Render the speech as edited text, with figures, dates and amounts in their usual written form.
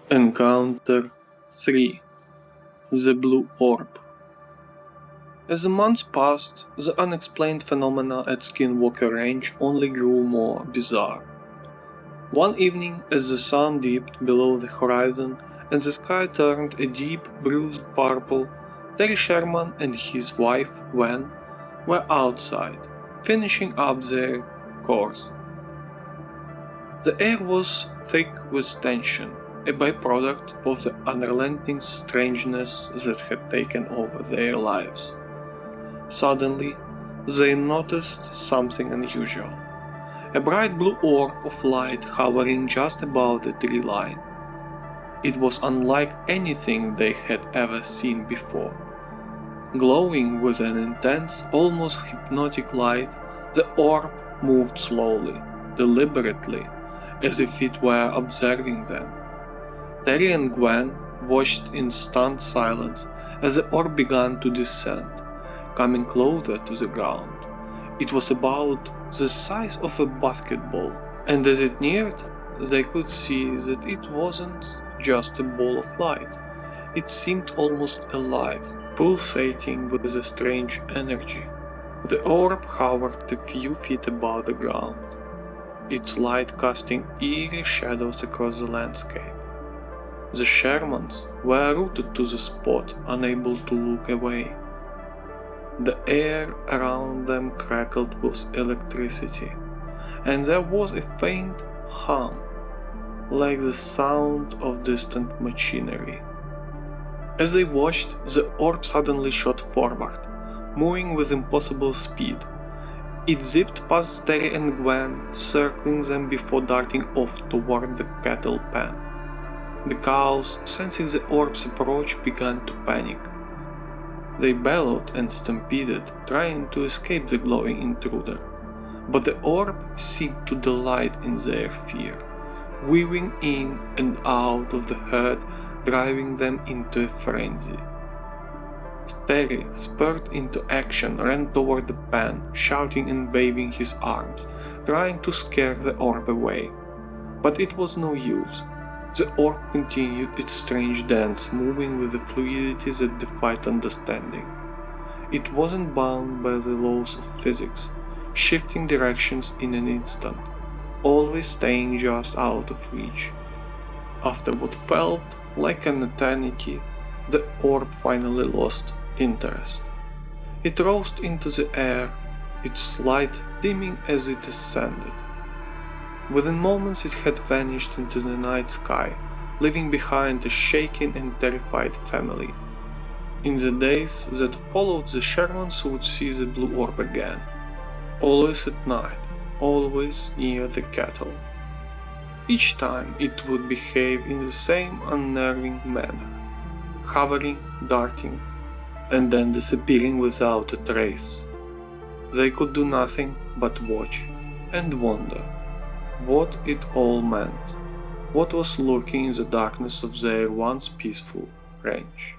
Encounter 3. The Blue Orb. As the months passed, the unexplained phenomena at Skinwalker Ranch only grew more bizarre. One evening, as the sun dipped below the horizon and the sky turned a deep bruised purple, Terry Sherman and his wife, Gwen, were outside, finishing up their course. The air was thick with tension, a byproduct of the unrelenting strangeness that had taken over their lives. Suddenly, they noticed something unusual. A bright blue orb of light hovering just above the tree line. It was unlike anything they had ever seen before. Glowing with an intense, almost hypnotic light, the orb moved slowly, deliberately, as if it were observing them. Terry and Gwen watched in stunned silence as the orb began to descend, coming closer to the ground. It was about the size of a basketball, and as it neared, they could see that it wasn't just a ball of light. It seemed almost alive, pulsating with a strange energy. The orb hovered a few feet above the ground, its light casting eerie shadows across the landscape. The Shermans were rooted to the spot, unable to look away. The air around them crackled with electricity, and there was a faint hum, like the sound of distant machinery. As they watched, the orb suddenly shot forward, moving with impossible speed. It zipped past Terry and Gwen, circling them before darting off toward the cattle pen. The cows, sensing the orb's approach, began to panic. They bellowed and stampeded, trying to escape the glowing intruder, but the orb seemed to delight in their fear, weaving in and out of the herd, driving them into a frenzy. Terry, spurred into action, ran toward the pen, shouting and waving his arms, trying to scare the orb away. But it was no use. The orb continued its strange dance, moving with a fluidity that defied understanding. It wasn't bound by the laws of physics, shifting directions in an instant, always staying just out of reach. After what felt like an eternity, the orb finally lost interest. It rose into the air, its light dimming as it ascended. Within moments it had vanished into the night sky, leaving behind a shaken and terrified family. In the days that followed, the Shermans would see the blue orb again, always at night, always near the cattle. Each time it would behave in the same unnerving manner, hovering, darting, and then disappearing without a trace. They could do nothing but watch and wonder what it all meant, what was lurking in the darkness of their once peaceful ranch.